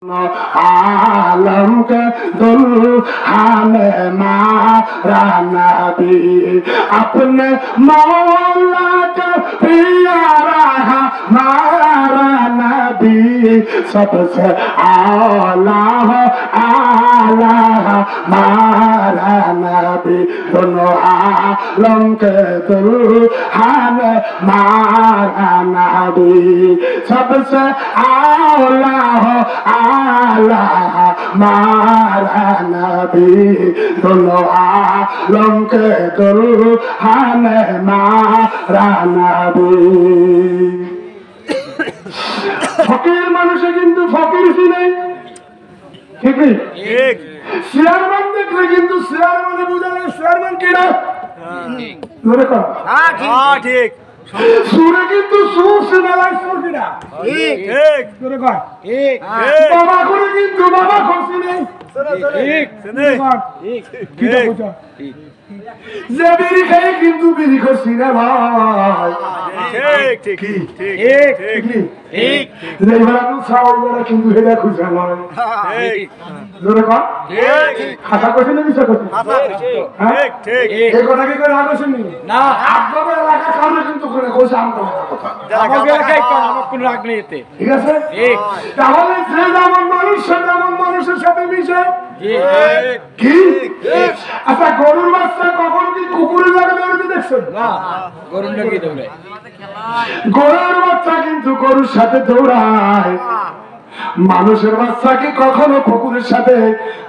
आलम के दुल्हन मारा नबी अपने मौला का प्यारा हमारा नबी सबसे आला हमारा नबी दोनों आलम के दुल्हन मारा नबी सबसे आला आला मारा नबी दोनों आलम के दुल्हन मारा नबी। फकीर मानुषे किन्तु फकीर चिने ठीक है शेयरमैन देखले किन्तु शेयरमैन बुझाले शेयरमैन किना জোরে কর হ্যাঁ ঠিক সুরে কিন্তু সুর শোনালে সুর কিনা ঠিক ঠিক জোরে কর ঠিক বাবা করে কিন্তু বাবা খুশি নেই ঠিক শুনে ঠিক কি বুঝা ঠিক যে বিড়ি খায় কিন্তু বিড়ি খুশি না ভাই ঠিক ঠিক ঠিক ঠিক ঠিক যে বাবু সাউল বড় কিন্তু হেডা খুশি নয় ঠিক জোরে কর ঠিক খাতা কইছে না বিষয় কইছে খাতা ঠিক ঠিক এই কথা কি করে আগছনি না আপনাদের এলাকা কারণে কিন্তু করে কইছে আমরা কথা আমাদের এলাকায় আমার কোনো রাগ নেই এতে ঠিক আছে ঠিক তাহলে যে যেমন মানুষ সেমন মানুষের সাথে মিশে কি আচ্ছা গরুর বাচ্চা কখন কি কুকুরের লাগে দৌড়তে দেখছেন না গরুর লাগি দৌড়ায় গরুর বাচ্চা কিন্তু গরুর সাথে দৌড়ায় মানুষের বাচ্চা কি কখনো কুকুরের সাথে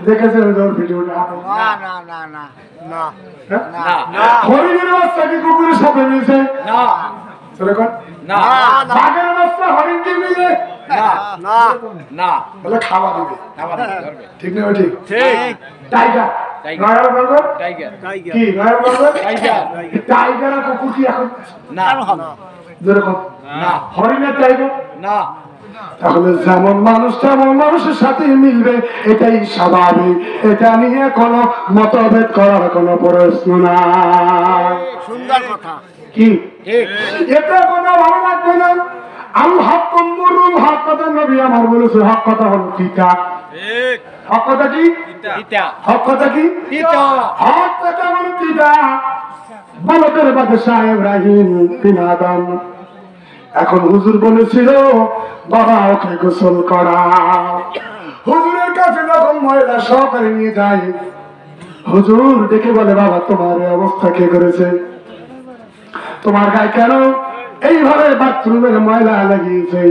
দেখেছেন ওর ভিডিওটা না না না না না না হরিণের বাচ্চা কি কুকুরের সাথে মিশে না সেরকম না বাঘের বাচ্চা হরিণকে মিলে না না না বলে খাওয়া দিবে ঠিক না ঠিক ঠিক টাইগার নয়ার বলবো টাইগার কি নয়ার বলবো টাইগার টাইগার আর কুকুর কি এখন না যেরকম না হরিণের টাইগার না তাহলে যেমন মানুষ তেমন মানুষের সাথে মিলবে এটাই স্বাভাবিক এটা নিয়ে কোনো মতভেদ করার কোনো প্রশ্ন না সুন্দর কথা কি এটা কোনো ভালো লাগবে না আল হক মুরুল হক কথা নবী আমার বলেছে হক কথা হলো তিতা ঠিক হক কথা কি তিতা হক কথা কি তিতা হক কথা হলো তিতা বলদের বাদশা ইব্রাহিম বিন আদম এখন হুজুর বলেছিল বাবা ওকে গোসল করা হুজুরের কাছে যখন মহিলা সহকারে নিয়ে যায় হুজুর ডেকে বলে বাবা তোমার অবস্থা কে করেছে তোমার গায়ে কেন এইভাবে বাথরুমের ময়লা লাগিয়েছে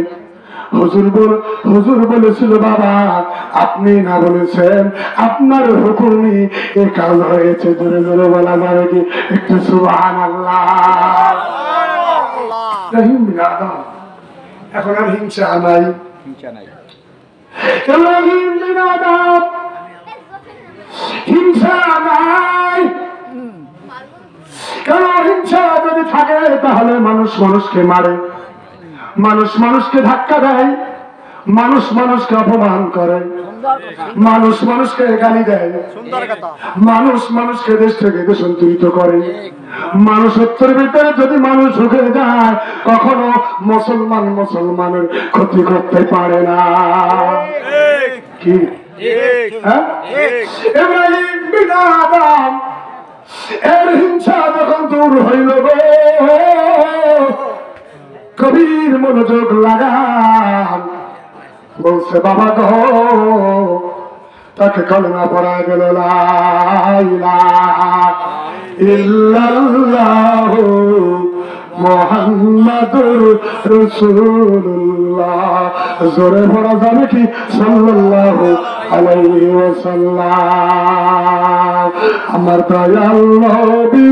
হুজুর বলেছিল বাবা আপনি না বলেছেন আপনার হুকুমে এই কাজ হয়েছে জোরে জোরে বলা যাবে কি একটু সুবহানাল্লাহ রহিম বিন আদম এখন আর হিংসা নাই রহিম বিন আদম হিংসা নাই কারণ হিংসা যদি থাকে তাহলে মানুষ মানুষকে মারে মানুষ মানুষকে ধাক্কা দেয় মানুষ মানুষকে অপমান করে মানুষ মানুষকে গালি দেয় মানুষ মানুষকে দেশ থেকে দেশান্তরিত করে মানুষত্বের ভিতরে যদি মানুষ ঢুকে যায় কখনো মুসলমান মুসলমানের ক্ষতি করতে পারে না কি ইব্রাহিম বিন আদম এর হিংসা যখন দূর হইল গো কবির মনোযোগ লাগান বলছে বাবা গো তাকে কলমা পড়া গেল লা ইলাহা ইল্লাল্লাহু মুহাম্মাদুর রাসূলুল্লাহ জোরে পড়া যাবে কি সাল্লাল্লাহু আলাইহি ওয়াসাল্লাম আমার দয়াল নবী